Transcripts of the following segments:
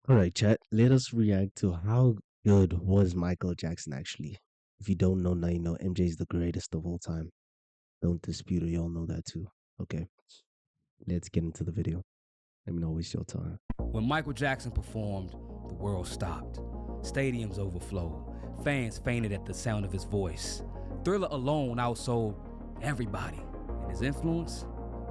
All right, chat. Let us react to how good was Michael Jackson actually. If you don't know, now you know MJ is the greatest of all time. Don't dispute it. You all know that too. Okay, let's get into the video. Let me not waste your time. When Michael Jackson performed, the world stopped. Stadiums overflowed. Fans fainted at the sound of his voice. Thriller alone outsold everybody. And his influence,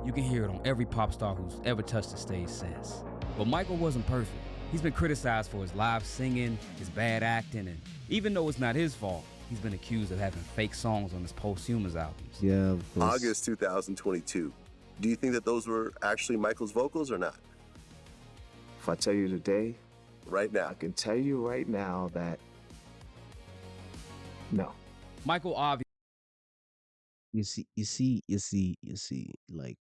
you can hear it on every pop star who's ever touched the stage since. But Michael wasn't perfect. He's been criticized for his live singing, his bad acting, and even though it's not his fault, he's been accused of having fake songs on his posthumous albums. Yeah, of course. August 2022. Do you think that those were actually Michael's vocals or not? If I tell you today, Right now. I can tell you right now that no. Michael obviously You see. Like,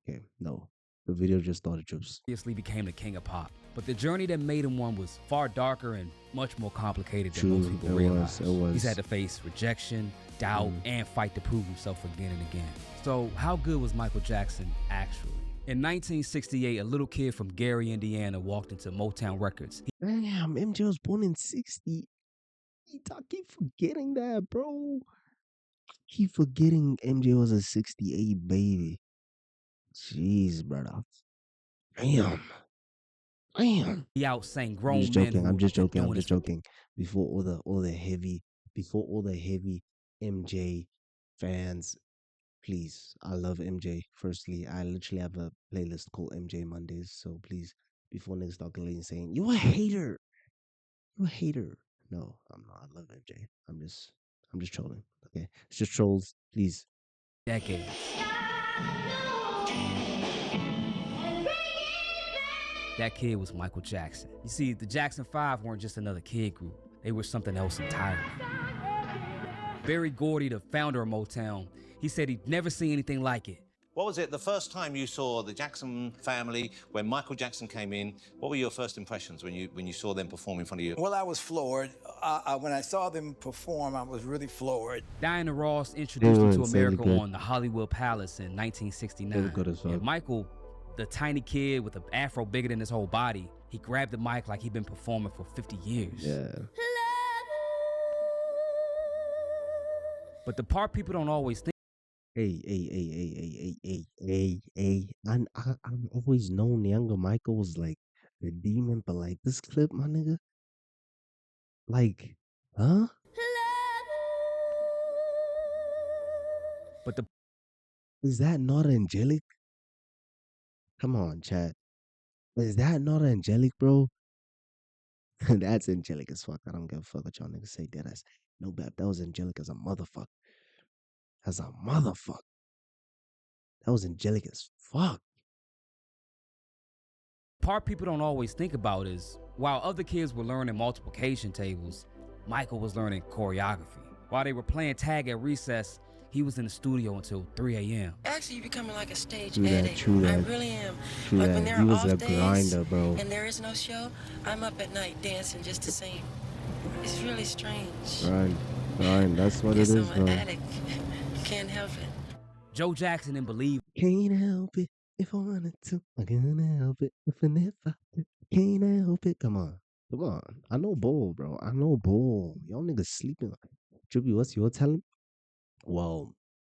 okay, no. The video just started, Trips. became the king of pop. But the journey that made him one was far darker and much more complicated than True, most people it realize. was. He's had to face rejection, doubt, and fight to prove himself again and again. So how good was Michael Jackson actually? In 1968, a little kid from Gary, Indiana walked into Motown Records. Damn, MJ was born in 60. I keep forgetting that, bro. Keep forgetting MJ was a 68 baby. Jeez, brother. Damn. He outsang I'm grown just men. joking. I'm just joking. I'm doing just this- joking. Before all the heavy MJ fans, please. I love MJ. Firstly, I literally have a playlist called MJ Mondays. So please, before niggas start saying you a hater, you a hater. No, I'm not. I love MJ. I'm just trolling. Okay, it's just trolls. Please. decades. That kid was Michael Jackson. You see, the Jackson 5 weren't just another kid group. They were something else entirely. Berry Gordy, the founder of Motown, he said he'd never seen anything like it. What was it the first time you saw the Jackson family when Michael Jackson came in? What were your first impressions when you saw them perform in front of you? Well, I was floored. When I saw them perform, I was really floored. Diana Ross introduced They were him to insanely America good. on the Hollywood Palace in 1969. They were good as fuck. And Michael, the tiny kid with an afro bigger than his whole body, he grabbed the mic like he'd been performing for 50 years. Yeah. But the part people don't always think Hey. I'm always known younger Michael was like the demon, but like this clip, my nigga, like, huh? but the Is that not angelic? Come on, chat. Is that not angelic, bro? That's angelic as fuck. I don't give a fuck what y'all niggas say. That ass. No bad. That was angelic as a motherfucker. As a motherfucker. That was angelic as fuck. part people don't always think about is while other kids were learning multiplication tables, Michael was learning choreography. While they were playing tag at recess, he was in the studio until 3 a.m. Actually, you're becoming like a stage True that, addict. true I that. really am. True Like that. when there He are was off a days grinder, bro. and there is no show, I'm up at night dancing just to sing. It's really strange. Right. That's what it Guess is, I'm an bro. addict. Can't help it. Joe Jackson didn't believe Can't help it if I wanted to. I can't help it if and if I could. Can't help it. Come on. I know bull, bro. I know bull. Y'all niggas sleeping. Trippy, what's your talent? Well,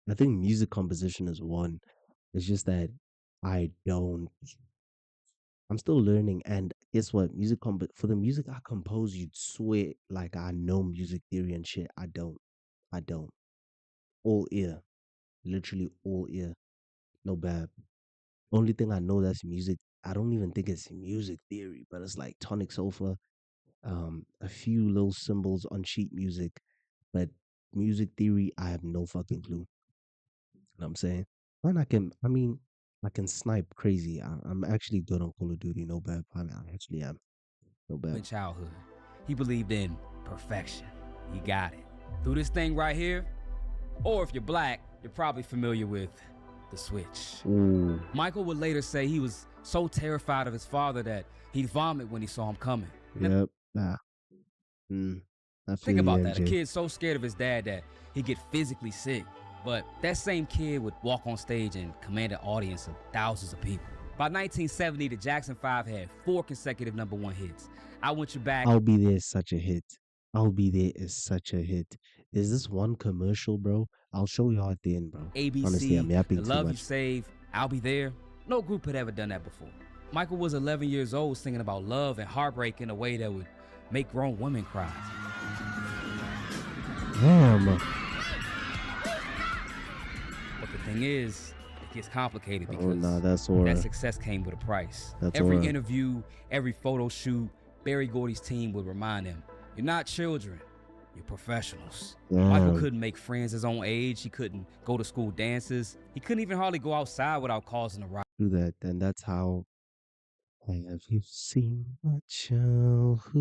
I think music composition is one. It's just that I'm still learning. And guess what? For the music I compose, you'd swear like I know music theory and shit. I don't. All ear. Literally all ear. No bad. Only thing I know that's music, I don't even think it's music theory, but it's like tonic solfa, a few little symbols on sheet music, but music theory, I have no fucking clue. You know what I'm saying? And I can snipe crazy. I'm actually good on Call of Duty, no bad. I actually am. No in bad. childhood. He believed in perfection. He got it. Through this thing right here, or if you're black, you're probably familiar with the switch. Ooh. Michael would later say he was so terrified of his father that he'd vomit when he saw him coming. Yep. I feel Think you, about that. A MJ. kid so scared of his dad that he'd get physically sick. But that same kid would walk on stage and command an audience of thousands of people. By 1970, the Jackson 5 had 4 consecutive #1 hits. I Want You Back. I'll Be There is such a hit. I'll Be There is such a hit. There's this one commercial, bro. I'll show you at the end, bro. ABC, Honestly, I'm yapping The too Love You much. Save, I'll Be There. No group had ever done that before. Michael was 11 years old singing about love and heartbreak in a way that would make grown women cry. Damn. But the thing is, it gets complicated because Oh, nah, that's all that right. success came with a price. That's Every all right. interview, every photo shoot, Barry Gordy's team would remind him, you're not children, you're professionals. Michael Damn. couldn't make friends his own age. He couldn't go to school dances. He couldn't even hardly go outside without causing a riot. Do that, and that's how. Have you seen my childhood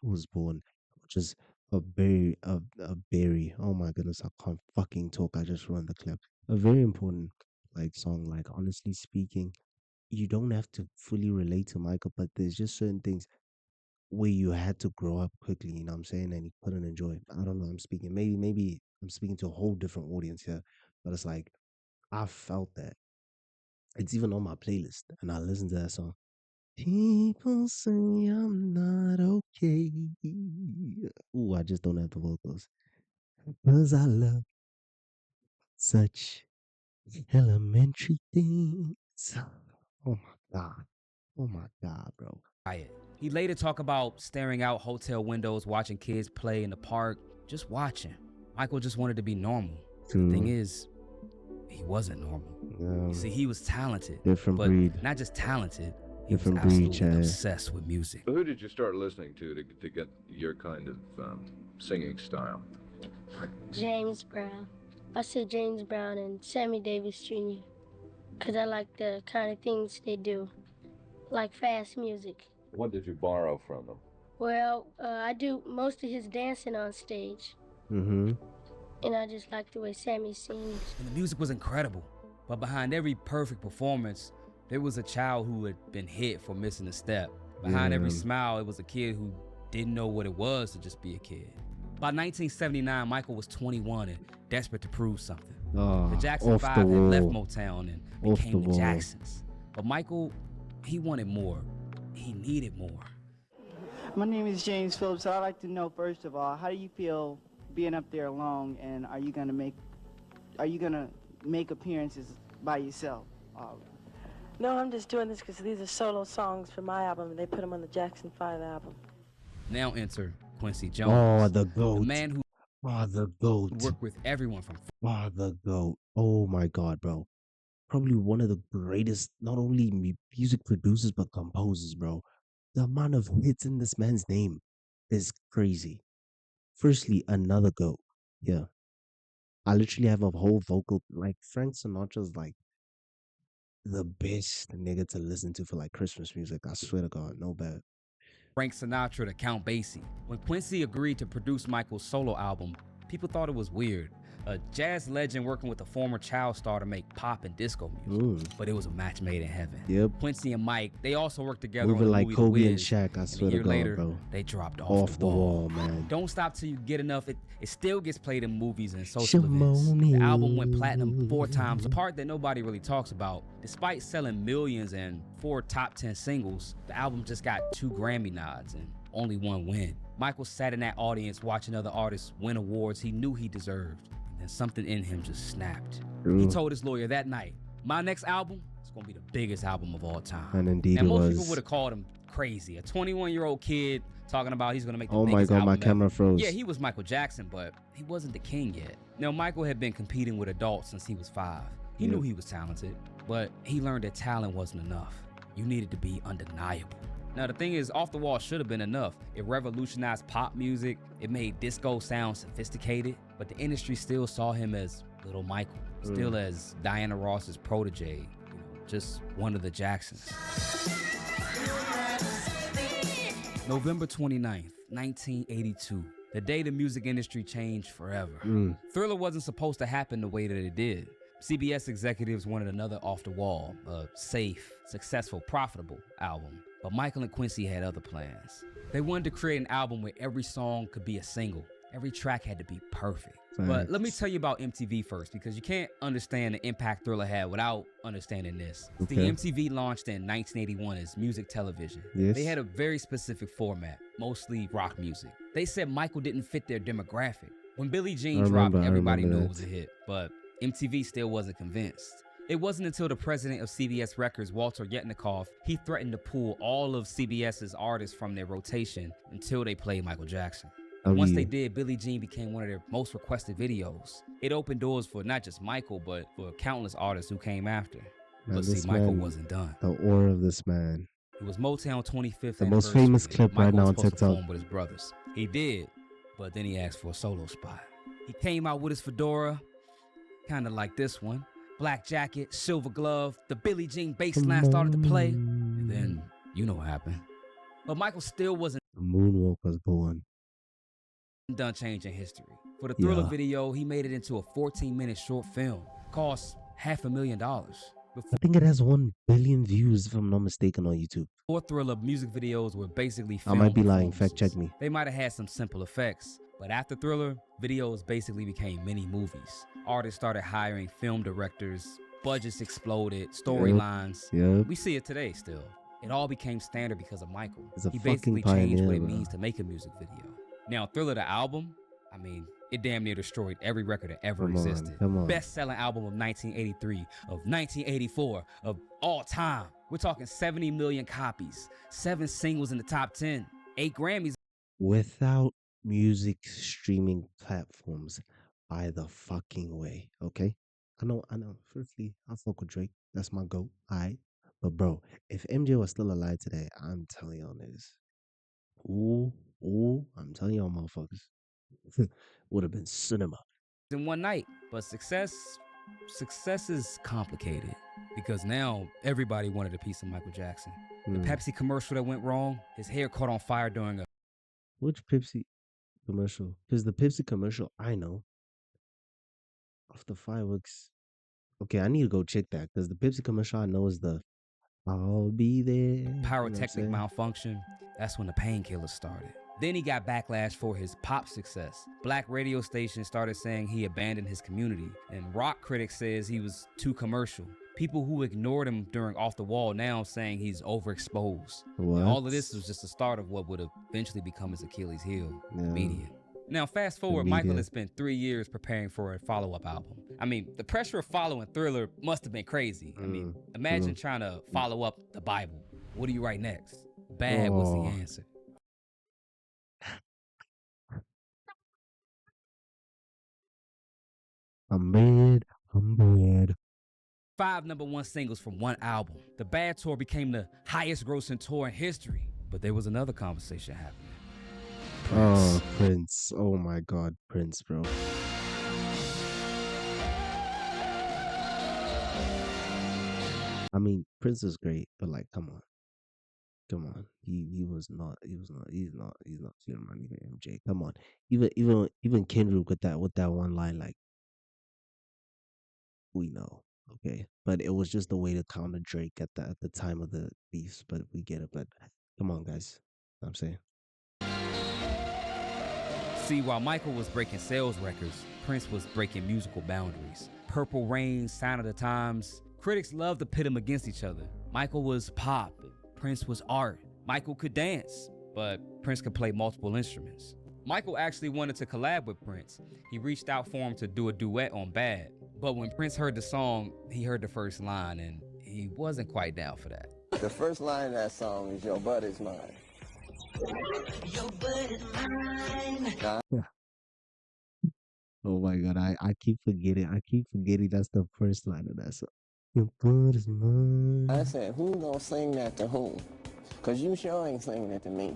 was born, which is a very, oh my goodness, I can't fucking talk. I just run the clip. A very important like song. Like honestly speaking, you don't have to fully relate to Michael, but there's just certain things where you had to grow up quickly. You know what I'm saying? And you couldn't enjoy it. I don't know. Maybe I'm speaking to a whole different audience here, but it's like I felt that. It's even on my playlist, and I listen to that song. People say I'm not okay. Ooh, I just don't have the vocals. 'Cause I love such elementary things. Oh my God. Oh my God, bro. He later talked about staring out hotel windows, watching kids play in the park, just watching. Michael just wanted to be normal. The thing is, he wasn't normal. You see, he was talented, Different but breed. not just talented. He Different was breed, absolutely Chad. obsessed with music. Who did you start listening to get your kind of singing style? James Brown. I said James Brown and Sammy Davis Jr. because I like the kind of things they do, like fast music. What did you borrow from them? Well, I do most of his dancing on stage, Mm-hmm. and I just like the way Sammy sings. And the music was incredible. But behind every perfect performance, there was a child who had been hit for missing a step. Behind every smile, it was a kid who didn't know what it was to just be a kid. By 1979, Michael was 21 and desperate to prove something. The Jackson 5 had left Motown and became the Jacksons. But Michael, he wanted more. He needed more. My name is James Phillips. I'd like to know, first of all, how do you feel being up there alone, and are you gonna make appearances by yourself? No, I'm just doing this because these are solo songs for my album, and they put them on the Jackson 5 album. Now enter Quincy Jones. Oh, the GOAT. The man who the GOAT. worked with everyone from the GOAT. Oh my God, bro. Probably one of the greatest, not only music producers, but composers, bro. The amount of hits in this man's name is crazy. Firstly, another GOAT. Yeah. I literally have a whole vocal, like Frank Sinatra's like the best nigga to listen to for like Christmas music. I swear to God, no bad. Frank Sinatra to Count Basie. When Quincy agreed to produce Michael's solo album, people thought it was weird. A jazz legend working with a former child star to make pop and disco music. But it was a match made in heaven. Yep. Quincy and Mike, they also worked together Moving on the like movie Kobe The and Wiz, Shaq, I and swear a to year God, later, bro. they dropped Off the wall, man. Don't Stop Till You Get Enough. It still gets played in movies and social events. The album went platinum 4 times. The part that nobody really talks about, despite selling millions and 4 top 10 singles, the album just got 2 Grammy nods and only 1 win. Michael sat in that audience watching other artists win awards he knew he deserved. And something in him just snapped. He told his lawyer that night, my next album is going to be the biggest album of all time. And indeed now, it most was. people would have called him crazy. A 21-year-old kid talking about he's going to make the Oh my biggest God, album my ever. camera froze. Yeah, he was Michael Jackson, but he wasn't the king yet. Now, Michael had been competing with adults since he was 5. He knew he was talented, but he learned that talent wasn't enough. You needed to be undeniable. Now, the thing is, Off the Wall should have been enough. It revolutionized pop music. It made disco sound sophisticated, but the industry still saw him as Little Michael, still as Diana Ross's protege, just one of the Jacksons. November 29th, 1982, the day the music industry changed forever. Thriller wasn't supposed to happen the way that it did. CBS executives wanted another Off the Wall, a safe, successful, profitable album. But Michael and Quincy had other plans. They wanted to create an album where every song could be a single. Every track had to be perfect. But let me Facts. tell you about MTV first, because you can't understand the impact Thriller had without understanding this. The Okay. MTV launched in 1981 as music television. Yes. They had a very specific format, mostly rock music. They said Michael didn't fit their demographic. When Billie Jean dropped, everybody knew it was a hit, but MTV still wasn't convinced. It wasn't until the president of CBS Records, Walter Yetnikoff, he threatened to pull all of CBS's artists from their rotation until they played Michael Jackson. And once they did, Billie Jean became one of their most requested videos. It opened doors for not just Michael, but for countless artists who came after. Man, But see, this Michael man, wasn't done. the aura of this man. It was Motown 25th The most anniversary, famous and clip Michael right now was on supposed to TikTok. perform with his brothers. He did, but then he asked for a solo spot. He came out with his fedora, kind of like this one. Black jacket, silver glove, the Billie Jean bass line started to play, and then you know what happened. But Michael still wasn't The moonwalk was born. done changing history. For the Thriller Yeah. video, he made it into a 14-minute short film. Cost $500,000. I think it has 1 billion views, if I'm not mistaken, on YouTube. Before Thriller, music videos were basically I film might be lying. Fact performances. check me. They might have had some simple effects, but after Thriller, videos basically became mini movies. Artists started hiring film directors, budgets exploded, storylines. Yep. We see it today still. It all became standard because of Michael. He's a He fucking basically changed what pioneer, it bro. means to make a music video. Now, Thriller, the album, I mean, it damn near destroyed every record that ever Come on, existed. come on. Best-selling album of 1983, of 1984, of all time. We're talking 70 million copies, 7 singles in the top 10, 8 Grammys. Without music streaming platforms, by the fucking way, okay? I know. Firstly, I fuck with Drake. That's my goat. Alright. But bro, if MJ was still alive today, I'm telling y'all niggas. I'm telling y'all motherfuckers. Would have been cinema. in one night. But success is complicated because now everybody wanted a piece of Michael Jackson. The Pepsi commercial that went wrong, his hair caught on fire during a Which Pepsi commercial? Because the Pepsi commercial I know of the fireworks. Okay, I need to go check that because the Pepsi commercial I know is the I'll be there. You know what I'm pyrotechnic saying? malfunction. That's when the painkillers started. Then he got backlash for his pop success. Black radio stations started saying he abandoned his community, and rock critics says he was too commercial. People who ignored him during Off the Wall now saying he's overexposed. And all of this was just the start of what would eventually become his Achilles heel, the media. Now, fast forward, Michael has spent 3 years preparing for a follow-up album. I mean, the pressure of following Thriller must have been crazy. I mean, imagine trying to follow up the Bible. What do you write next? Bad was the answer. I'm bad. 5 #1 singles from one album. The Bad Tour became the highest grossing tour in history. But there was another conversation happening. Oh, Prince. Oh my God, Prince, bro. I mean, Prince is great, but like, come on. He's not feeling my nigga MJ. Come on. Even Kendrick with that one line, like, we know, okay. But it was just a way to counter Drake at the time of the beefs, but we get it. But come on, guys. You know what I'm saying. See, while Michael was breaking sales records, Prince was breaking musical boundaries. Purple Rain, Sign of the Times. Critics loved to pit them against each other. Michael was pop, Prince was art. Michael could dance, but Prince could play multiple instruments. Michael actually wanted to collab with Prince. He reached out for him to do a duet on Bad. But when Prince heard the song, he heard the first line and he wasn't quite down for that. The first line of that song is "Your butt is mine." Your butt is mine. Oh my God, I keep forgetting. That's the first line of that song. Your blood is mine. I said, who gonna sing that to whom? Cause you sure ain't singing it to me.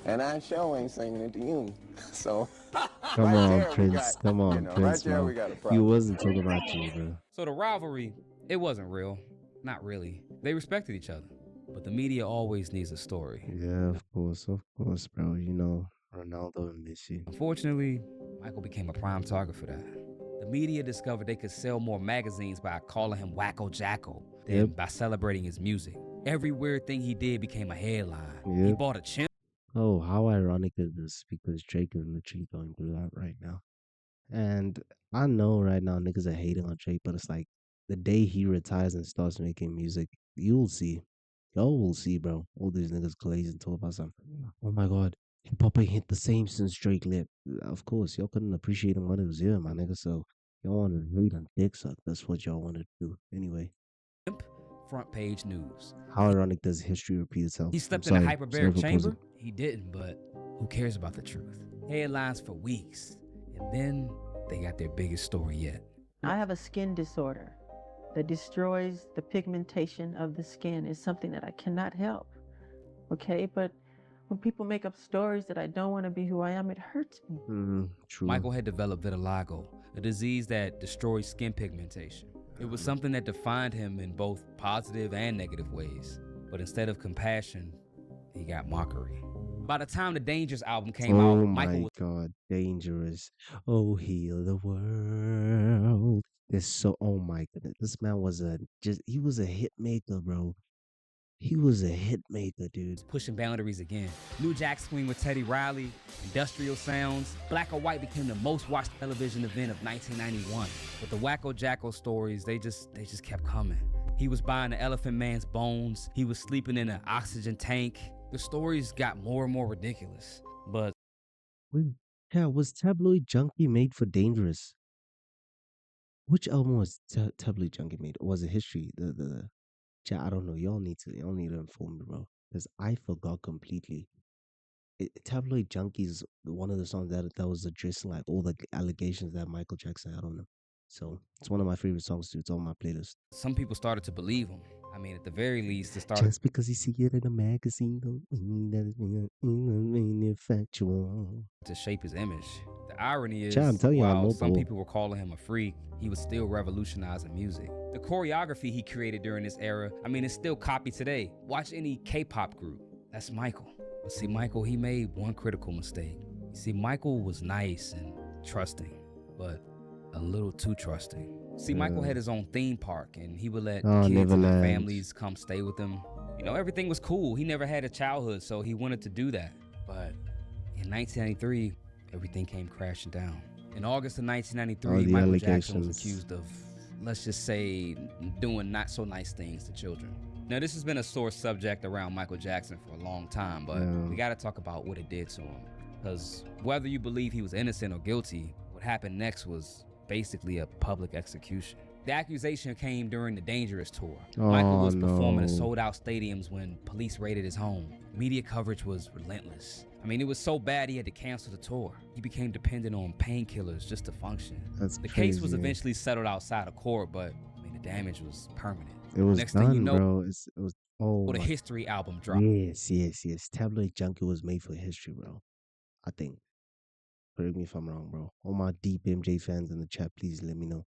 And I sure ain't singing it to you. So Come right on, there we Prince. got- Come on, you know, Prince, right there bro. we got a He problem. wasn't talking about you, bro. So the rivalry, it wasn't real. Not really. They respected each other. But the media always needs a story. Yeah, of course, bro. You know, Ronaldo and Messi. Unfortunately, Michael became a prime target for that. The media discovered they could sell more magazines by calling him Wacko Jacko than by celebrating his music. Every weird thing he did became a headline. He Yep. bought a chimp. Oh, how ironic is this? Because Drake is literally going through that right now. And I know right now niggas are hating on Drake, but it's like the day he retires and starts making music, you'll see. Y'all will see, bro. All these niggas glazing talk about something. Oh my god, hip hop ain't hit the same since Drake left. Of course, y'all couldn't appreciate him when it was here, my nigga. So y'all want to hate on dick suck. That's what y'all want to do. Anyway, Front page news. how ironic does history repeat itself? He slept I'm in a sorry. Sorry hyperbaric for chamber? pausing. He didn't, but who cares about the truth? Headlines for weeks, and then they got their biggest story yet. I have a skin disorder that destroys the pigmentation of the skin. It's something that I cannot help, okay? But when people make up stories that I don't want to be who I am, it hurts me. True. Michael had developed vitiligo, a disease that destroys skin pigmentation. It was something that defined him in both positive and negative ways. But instead of compassion, he got mockery. By the time the Dangerous album came out, Michael was... Oh my god, Dangerous. Oh, heal the world. There's so, oh my goodness. This man was he was a hit maker, bro. He was a hit maker, dude. Pushing boundaries again. New Jack Swing with Teddy Riley, Industrial Sounds. Black or White became the most watched television event of 1991. But the Wacko Jacko stories, they just kept coming. He was buying the Elephant Man's bones. He was sleeping in an oxygen tank. The stories got more and more ridiculous. But was Tabloid Junkie made for Dangerous? Which album was Tabloid Junkie made? Or was it History? I don't know. Y'all need to inform me, bro, because I forgot completely. Tabloid Junkies, one of the songs that was addressing like all the allegations that Michael Jackson had on him. So it's one of my favorite songs too. It's on my playlist. some people started to believe him. I mean, at the very least, it started Just because you see it in a magazine don't mean that it's manufactual. to shape his image. The irony is, I'm telling you, I know, while some bro. people were calling him a freak, he was still revolutionizing music. The choreography he created during this era, I mean, it's still copied today. Watch any K-pop group. That's Michael. But see, Michael, he made one critical mistake. You see, Michael was nice and trusting, but a little too trusting. See, Michael had his own theme park, and he would let kids and their Neverland. families come stay with him. You know, everything was cool. He never had a childhood, so he wanted to do that. But in 1993, everything came crashing down. In August of 1993, Michael Jackson was accused of, let's just say, doing not so nice things to children. Now, this has been a sore subject around Michael Jackson for a long time, but we got to talk about what it did to him. Because whether you believe he was innocent or guilty, what happened next was basically a public execution. The accusation came during the Dangerous tour. Michael was performing in sold-out stadiums when police raided his home. Media coverage was relentless. I mean, it was so bad he had to cancel the tour. He became dependent on painkillers just to function. The case was eventually settled outside of court, but I mean, the damage was permanent. It was Next done, thing you know, bro. It was the History album dropped. Yes. Tabloid Junkie was made for History, bro. I think. Correct me if I'm wrong, bro. All my deep MJ fans in the chat, please let me know.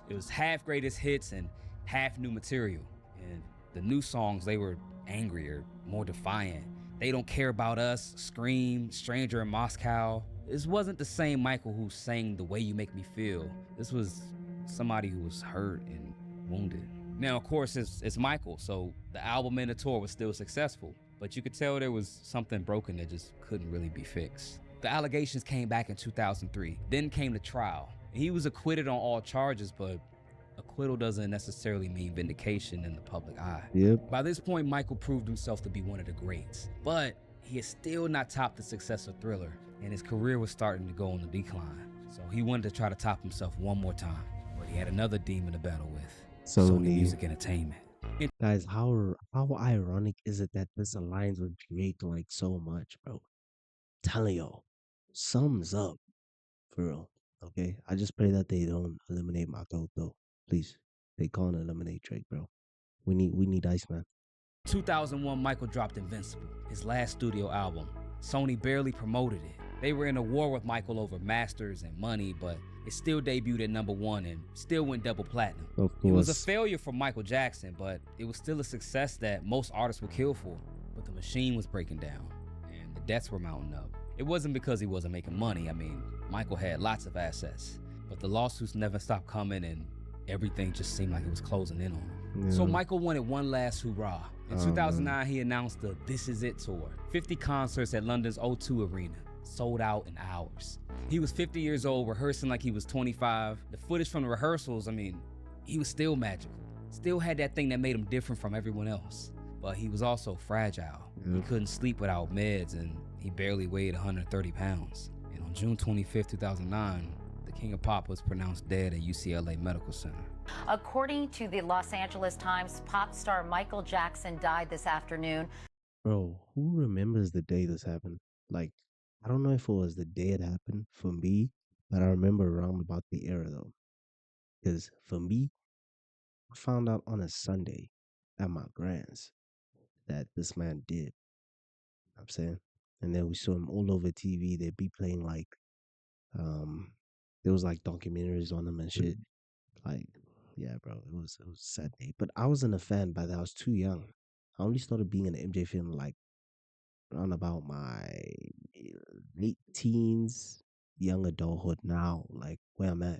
It was half greatest hits and half new material. And the new songs, they were angrier, more defiant. They Don't Care About Us, Scream, Stranger in Moscow. This wasn't the same Michael who sang The Way You Make Me Feel. This was somebody who was hurt and wounded. Now, of course, it's Michael, so the album and the tour was still successful. But you could tell there was something broken that just couldn't really be fixed. The allegations came back in 2003. Then came the trial. He was acquitted on all charges, but acquittal doesn't necessarily mean vindication in the public eye. Yep. By this point, Michael proved himself to be one of the greats, but he had still not topped the success of Thriller, and his career was starting to go on the decline. So he wanted to try to top himself one more time, but he had another demon to battle with. Sony Music Entertainment. Guys, how ironic is it that this aligns with Drake like so much, bro? Telling y'all, sums up, for real. Okay, I just pray that they don't eliminate my goat though. Please, they can't eliminate Drake, bro. We need Iceman. 2001, Michael dropped Invincible, his last studio album. Sony barely promoted it. They were in a war with Michael over masters and money, but it still debuted at #1 and still went double platinum. Of course. It was a failure for Michael Jackson, but it was still a success that most artists would kill for. But the machine was breaking down, and the debts were mounting up. It wasn't because he wasn't making money. I mean, Michael had lots of assets, but the lawsuits never stopped coming, and everything just seemed like it was closing in on him. So Michael wanted one last hurrah. In 2009, he announced the This Is It tour, 50 concerts at London's O2 Arena. sold out in hours. He was 50 years old, rehearsing like he was 25. The footage from the rehearsals, I mean, he was still magical. Still had that thing that made him different from everyone else. But he was also fragile. He couldn't sleep without meds, and he barely weighed 130 pounds. And on June 25th, 2009, the King of Pop was pronounced dead at UCLA Medical Center. According to the Los Angeles Times, pop star Michael Jackson died this afternoon. Bro, who remembers the day this happened? Like, I don't know if it was the day it happened for me, but I remember around about the era though. Because for me, I found out on a Sunday at my grand's that this man did. You know what I'm saying? And then we saw him all over TV. They'd be playing like, there was like documentaries on him and shit. Like, yeah, bro, it was a sad day. But I wasn't a fan, but I was too young. I only started being an MJ fan like around about my late teens, young adulthood now, like where I'm at,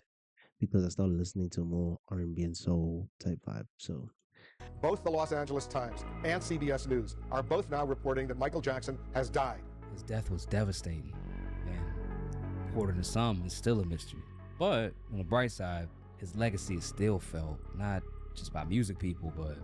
because I started listening to more R&B and soul type vibe. So both the Los Angeles Times and CBS News are both now reporting that Michael Jackson has died. His death was devastating, and according to some, it's still a mystery. But on the bright side, his legacy is still felt, not just by music people, but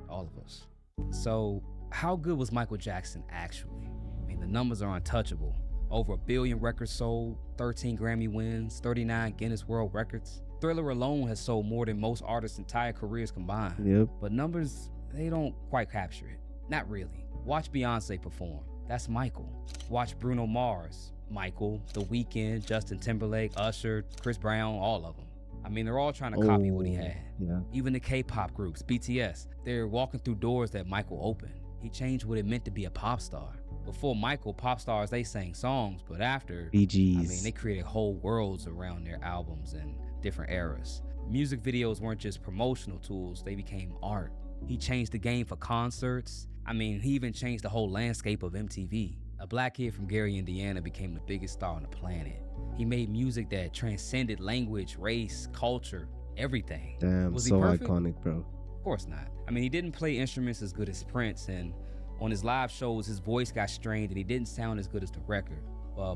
all of us. So, how good was Michael Jackson actually? I mean, the numbers are untouchable. Over 1 billion records sold, 13 Grammy wins, 39 Guinness World Records. Thriller alone has sold more than most artists' entire careers combined. Yep. But numbers, they don't quite capture it. Not really. Watch Beyonce perform. That's Michael. Watch Bruno Mars, Michael, The Weeknd, Justin Timberlake, Usher, Chris Brown, all of them. I mean, they're all trying to copy what he had. Yeah. Even the K-pop groups, BTS, they're walking through doors that Michael opened. He changed what it meant to be a pop star. Before Michael, pop stars, they sang songs, but after, BGs. I mean, they created whole worlds around their albums and different eras. Music videos weren't just promotional tools, they became art. He changed the game for concerts. I mean, he even changed the whole landscape of MTV. A black kid from Gary, Indiana became the biggest star on the planet. He made music that transcended language, race, culture, everything. Damn, Was he so perfect? iconic, bro. Of course not. I mean, he didn't play instruments as good as Prince, and on his live shows, his voice got strained and he didn't sound as good as the record.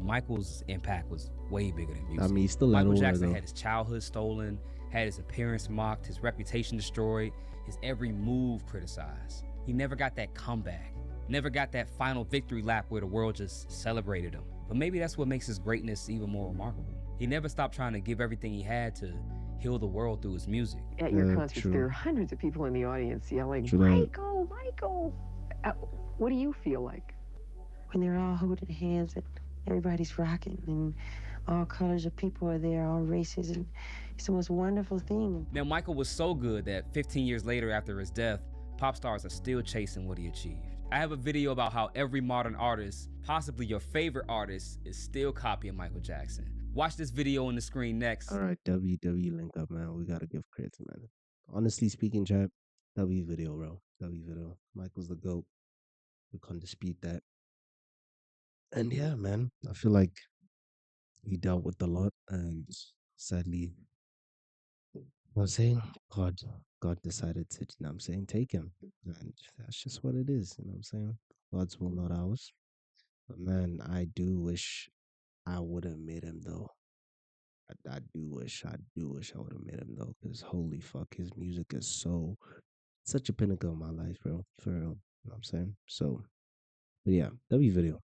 Michael's impact was way bigger than music. I mean, he still Michael had Jackson though. had his childhood stolen, had his appearance mocked, his reputation destroyed, his every move criticized. He never got that comeback, never got that final victory lap where the world just celebrated him. But maybe that's what makes his greatness even more remarkable. He never stopped trying to give everything he had to heal the world through his music. At your concerts, there are hundreds of people in the audience yelling, Michael, Michael. What do you feel like? When they're all holding hands and everybody's rocking and all colors of people are there, all races, and it's the most wonderful thing. Now, Michael was so good that 15 years later after his death, pop stars are still chasing what he achieved. I have a video about how every modern artist, possibly your favorite artist, is still copying Michael Jackson. Watch this video on the screen next. All right, W link up, man. We gotta give credit, man. Honestly speaking, chat, W video, bro. W video. Michael's the GOAT. We can't dispute that. And yeah, man, I feel like he dealt with a lot, and sadly, I'm saying God decided to, you know what I'm saying, take him. And that's just what it is, you know what I'm saying? God's will, not ours. But man, I do wish I would have met him though. I do wish I would have met him though, because holy fuck, his music is such a pinnacle in my life, bro. For real. You know what I'm saying? So, but yeah, W video.